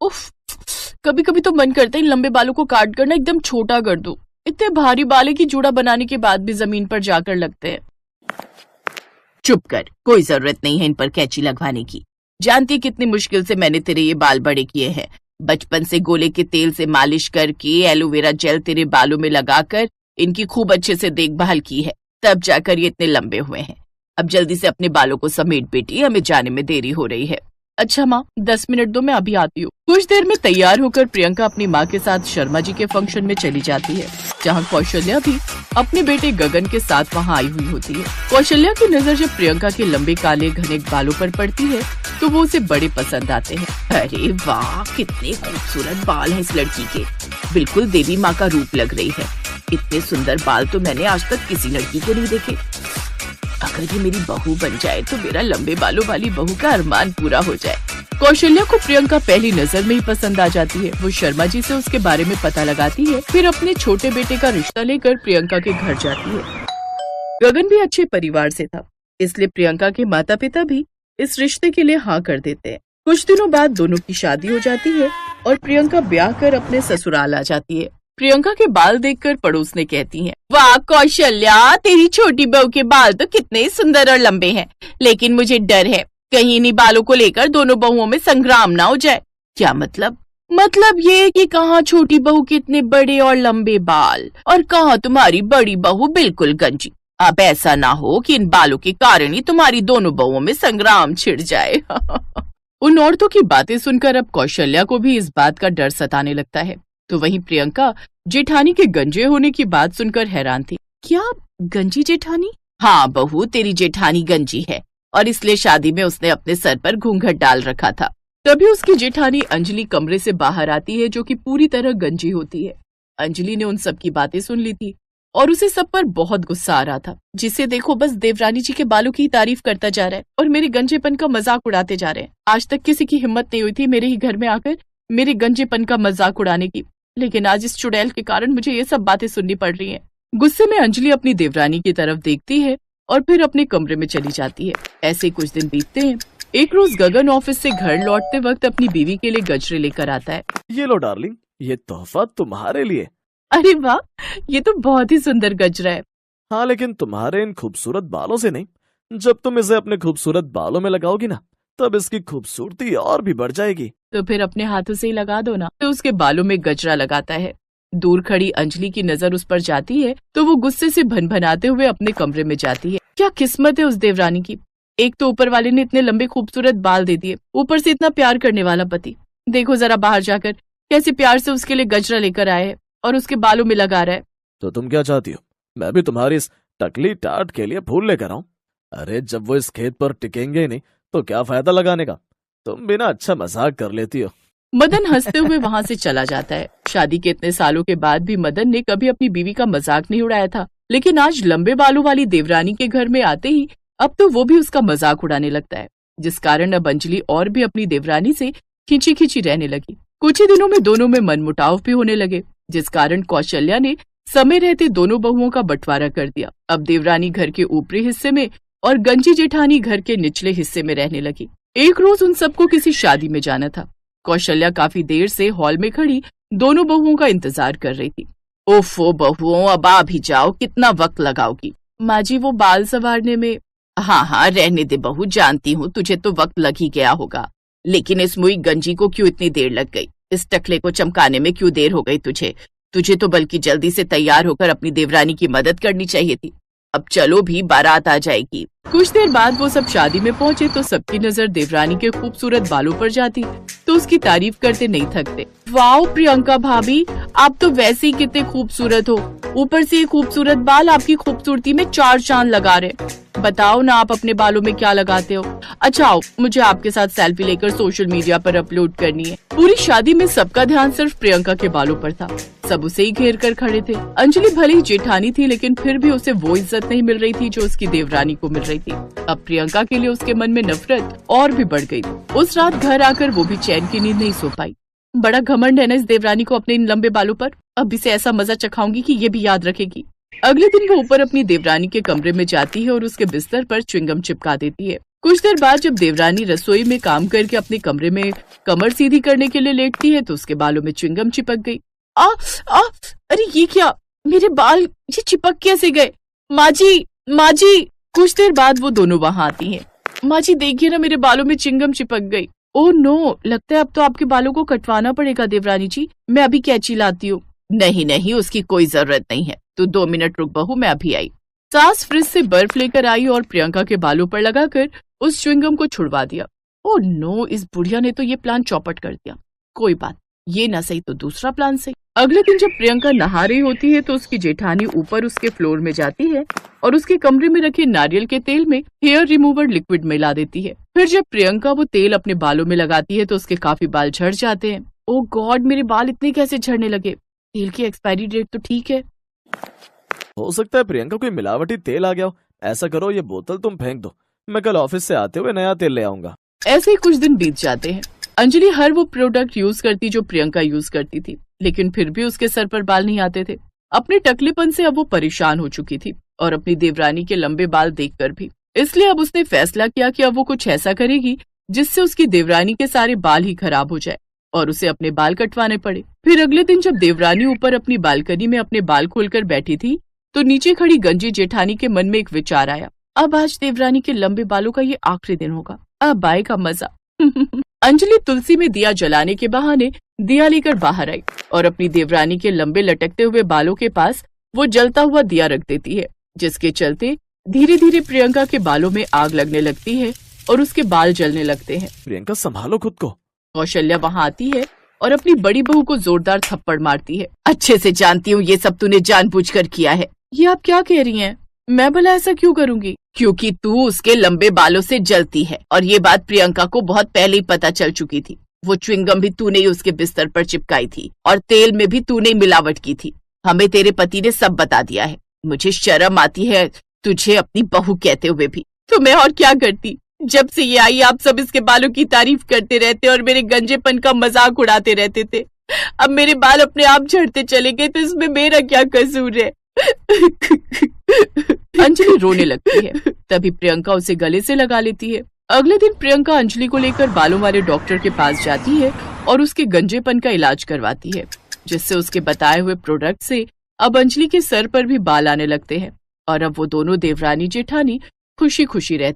उफ, कभी कभी तो मन करता है इन लंबे बालों को काट कर ना एकदम छोटा कर दूं। इतने भारी बाल की जूड़ा बनाने के बाद भी जमीन पर जाकर लगते हैं। चुप कर, कोई जरूरत नहीं है इन पर कैंची लगवाने की। जानती कितनी मुश्किल से मैंने तेरे ये बाल बड़े किए हैं। बचपन से गोले के तेल से मालिश करके एलोवेरा जेल तेरे बालों में लगाकर इनकी खूब अच्छे से देखभाल की है, तब जाकर ये इतने लंबे हुए हैं। अब जल्दी से अपने बालों को समेट बेटी, हमें जाने में देरी हो रही है। अच्छा माँ, 10 मिनट दो, मैं अभी आती हूँ। कुछ देर में तैयार होकर प्रियंका अपनी माँ के साथ शर्मा जी के फंक्शन में चली जाती है, जहाँ कौशल्या भी अपने बेटे गगन के साथ वहाँ आई हुई होती है। कौशल्या की नजर जब प्रियंका के लंबे काले घने बालों पर पड़ती है तो वो उसे बड़े पसंद आते हैं। अरे वाह, कितने खूबसूरत बाल हैं इस लड़की के, बिल्कुल देवी माँ का रूप लग रही है। इतने सुंदर बाल तो मैंने आज तक किसी लड़की के नहीं देखे। अगर ये मेरी बहू बन जाए तो मेरा लंबे बालों वाली बहू का अरमान पूरा हो जाए। कौशल्या को प्रियंका पहली नजर में ही पसंद आ जाती है। वो शर्मा जी से उसके बारे में पता लगाती है, फिर अपने छोटे बेटे का रिश्ता लेकर प्रियंका के घर जाती है। गगन भी अच्छे परिवार से था, इसलिए प्रियंका के माता पिता भी इस रिश्ते के लिए हाँ कर देते हैं। कुछ दिनों बाद दोनों की शादी हो जाती है और प्रियंका ब्याह कर अपने ससुराल आ जाती है। प्रियंका के बाल देखकर पड़ोस ने कहती हैं, वाह कौशल्या, तेरी छोटी बहू के बाल तो कितने सुंदर और लंबे हैं, लेकिन मुझे डर है कहीं इन्हीं बालों को लेकर दोनों बहुओं में संग्राम ना हो जाए। क्या मतलब? मतलब ये कि कहाँ छोटी बहू के इतने बड़े और लंबे बाल और कहाँ तुम्हारी बड़ी बहू बिल्कुल गंजी। अब ऐसा ना हो कि इन बालों के कारण ही तुम्हारी दोनों बहुओं में संग्राम छिड़ जाए। उन औरतों की बातें सुनकर अब कौशल्या को भी इस बात का डर सताने लगता है। तो वहीं प्रियंका जेठानी के गंजे होने की बात सुनकर हैरान थी। क्या गंजी जेठानी? हाँ बहू, तेरी जेठानी गंजी है और इसलिए शादी में उसने अपने सर पर घूंघट डाल रखा था। तभी उसकी जेठानी अंजलि कमरे से बाहर आती है, जो कि पूरी तरह गंजी होती है। अंजलि ने उन सब की बातें सुन ली थी और उसे सब पर बहुत गुस्सा आ रहा था। जिसे देखो बस देवरानी जी के बालों की तारीफ करता जा रहा है और मेरे गंजेपन का मजाक उड़ाते जा रहे हैं। आज तक किसी की हिम्मत नहीं हुई थी मेरे ही घर में आकर मेरे गंजेपन का मजाक उड़ाने की, लेकिन आज इस चुड़ैल के कारण मुझे ये सब बातें सुननी पड़ रही हैं। गुस्से में अंजलि अपनी देवरानी की तरफ देखती है और फिर अपने कमरे में चली जाती है। ऐसे कुछ दिन बीतते हैं। एक रोज गगन ऑफिस से घर लौटते वक्त अपनी बीवी के लिए गजरे लेकर आता है। ये लो डार्लिंग, ये तोहफा तुम्हारे लिए। अरे वाह, ये तो बहुत ही सुंदर गजरा है। हाँ, लेकिन तुम्हारे इन खूबसूरत बालों से नहीं, जब तुम इसे अपने खूबसूरत बालों में लगाओगी ना, तब इसकी खूबसूरती और भी बढ़ जाएगी। तो फिर अपने हाथों से ही लगा दो ना। तो उसके बालों में गजरा लगाता है। दूर खड़ी अंजलि की नजर उस पर जाती है तो वो गुस्से से भनभनाते हुए अपने कमरे में जाती है। क्या किस्मत है उस देवरानी की, एक तो ऊपर वाले ने इतने लंबे खूबसूरत बाल दे दिए, ऊपर से इतना प्यार करने वाला पति। देखो जरा बाहर जाकर कैसे प्यार से उसके लिए गजरा लेकर आए है और उसके बालों में लगा रहा है। तो तुम क्या चाहती हो, मैं भी तुम्हारी इस टकली टाट के लिए फूल लेकर आऊं? अरे जब वो इस खेत पर टिकेंगे ही नहीं तो क्या फायदा लगाने का। तुम बिना अच्छा मजाक कर लेती हो। मदन हंसते हुए वहाँ से चला जाता है। शादी के इतने सालों के बाद भी मदन ने कभी अपनी बीवी का मजाक नहीं उड़ाया था, लेकिन आज लंबे बालों वाली देवरानी के घर में आते ही अब तो वो भी उसका मजाक उड़ाने लगता है, जिस कारण अब अंजलि और भी अपनी देवरानी से खींची खींची रहने लगी। कुछ ही दिनों में दोनों में मनमुटाव भी होने लगे, जिस कारण कौशल्या ने समय रहते दोनों बहुओं का बंटवारा कर दिया। अब देवरानी घर के ऊपरी हिस्से में और गंजी जेठानी घर के निचले हिस्से में रहने लगी। एक रोज उन सबको किसी शादी में जाना था। कौशल्या काफी देर से हॉल में खड़ी दोनों बहुओं का इंतजार कर रही थी। ओफो बहुओं, अब आ भी जाओ, कितना वक्त लगाओगी? माँ जी, वो बाल संवारने में। हाँ, रहने दे बहू, जानती हूँ तुझे तो वक्त लग ही गया होगा, लेकिन इस मुई गंजी को क्यों इतनी देर लग गई? इस टकले को चमकाने में क्यों देर हो गई तुझे तो बल्कि जल्दी से तैयार होकर अपनी देवरानी की मदद करनी चाहिए थी। अब चलो भी, बारात आ जाएगी। कुछ देर बाद वो सब शादी में पहुँचे तो सबकी नजर देवरानी के खूबसूरत बालों पर जाती तो उसकी तारीफ करते नहीं थकते। वाओ प्रियंका भाभी, आप तो वैसे ही कितने खूबसूरत हो, ऊपर से ये खूबसूरत बाल आपकी खूबसूरती में चार चांद लगा रहे। बताओ ना, आप अपने बालों में क्या लगाते हो? अच्छा आओ, मुझे आपके साथ सेल्फी लेकर सोशल मीडिया पर अपलोड करनी है। पूरी शादी में सबका ध्यान सिर्फ प्रियंका के बालों पर था। सब उसे ही घेर कर खड़े थे। अंजलि भले ही जेठानी थी, लेकिन फिर भी उसे वो इज्जत नहीं मिल रही थी जो उसकी देवरानी को मिल रही थी। अब प्रियंका के लिए उसके मन में नफरत और भी बढ़ गई। उस रात घर आकर वो भी चैन की नींद नहीं सो पाई। बड़ा घमंड है ना इस देवरानी को अपने इन लंबे बालों पर। अब इसे ऐसा मजा चखाऊंगी कि ये भी याद रखेगी। अगले दिन वो ऊपर अपनी देवरानी के कमरे में जाती है और उसके बिस्तर पर च्युइंगम चिपका देती है। कुछ देर बाद जब देवरानी रसोई में काम करके अपने कमरे में कमर सीधी करने के लिए लेटती है तो उसके बालों में च्युइंगम चिपक गई। आ आ अरे ये क्या, मेरे बाल ये चिपक कैसे गए? माँ जी। कुछ देर बाद वो दोनों वहां आती हैं। माँ जी देखिए ना, मेरे बालों में च्युइंगम चिपक गई। ओह नो, लगता है अब तो आपके बालों को कटवाना पड़ेगा देवरानी जी, मैं अभी कैंची लाती हूँ। नहीं, उसकी कोई जरूरत नहीं है, तू 2 मिनट रुक बहू, मैं अभी आई। सास फ्रिज से बर्फ लेकर आई और प्रियंका के बालों पर लगाकर उस च्युइंगम को छुड़वा दिया। ओह नो, इस बुढ़िया ने तो ये प्लान चौपट कर दिया। कोई बात, ये ना सही तो दूसरा प्लान सही। अगले दिन जब प्रियंका नहा रही होती है तो उसकी जेठानी ऊपर उसके फ्लोर में जाती है और उसके कमरे में रखे नारियल के तेल में हेयर रिमूवर लिक्विड मिला देती है। फिर जब प्रियंका वो तेल अपने बालों में लगाती है तो उसके काफी बाल झड़ जाते हैं। ओह गॉड, मेरे बाल इतने कैसे झड़ने लगे? तेल की एक्सपायरी डेट तो ठीक है। हो सकता है प्रियंका कोई मिलावटी तेल आ गया हो। ऐसा करो, ये बोतल तुम फेंक दो, मैं कल ऑफिस से आते हुए नया तेल ले आऊंगा। ऐसे ही कुछ दिन बीत जाते हैं। अंजलि हर वो प्रोडक्ट यूज करती जो प्रियंका यूज करती थी, लेकिन फिर भी उसके सर पर बाल नहीं आते थे। अपने टकलेपन से अब वो परेशान हो चुकी थी और अपनी देवरानी के लंबे बाल देखकर भी। इसलिए अब उसने फैसला किया कि अब वो कुछ ऐसा करेगी जिससे उसकी देवरानी के सारे बाल ही खराब हो जाए और उसे अपने बाल कटवाने पड़े। फिर अगले दिन जब देवरानी ऊपर अपनी बालकनी में अपने बाल खोलकर बैठी थी तो नीचे खड़ी गंजी जेठानी के मन में एक विचार आया, अब आज देवरानी के लंबे बालों का ये आखिरी दिन होगा, अब आएगा मजा। अंजलि तुलसी में दिया जलाने के बहाने दिया लेकर बाहर आई और अपनी देवरानी के लंबे लटकते हुए बालों के पास वो जलता हुआ दिया रख देती है, जिसके चलते धीरे धीरे प्रियंका के बालों में आग लगने लगती है और उसके बाल जलने लगते हैं। प्रियंका संभालो खुद को। कौशल्या वहां आती है और अपनी बड़ी बहू को जोरदार थप्पड़ मारती है। अच्छे से जानती हूँ ये सब तूने जानबूझकर किया है। ये आप क्या कह रही हैं? मैं भला ऐसा क्यों करूंगी? क्योंकि तू उसके लंबे बालों से जलती है और ये बात प्रियंका को बहुत पहले ही पता चल चुकी थी। वो च्युइंगम भी तूने ही उसके बिस्तर पर चिपकाई थी और तेल में भी तूने मिलावट की थी। हमें तेरे पति ने सब बता दिया है। मुझे शर्म आती है तुझे अपनी बहू कहते हुए भी। तो मैं और क्या करती? जब से ये आई आप सब इसके बालों की तारीफ करते रहते और मेरे गंजेपन का मजाक उड़ाते रहते थे। अब मेरे बाल अपने आप झड़ते चले गए तो इसमें मेरा क्या कसूर है? अंजलि रोने लगती है। तभी प्रियंका उसे गले से लगा लेती है। अगले दिन प्रियंका अंजलि को लेकर बालों वाले डॉक्टर के पास जाती है और उसके गंजेपन का इलाज करवाती है, जिससे उसके बताए हुए प्रोडक्ट से अब अंजलि के सर पर भी बाल आने लगते हैं और अब वो दोनों देवरानी जेठानी खुशी खुशी रहती।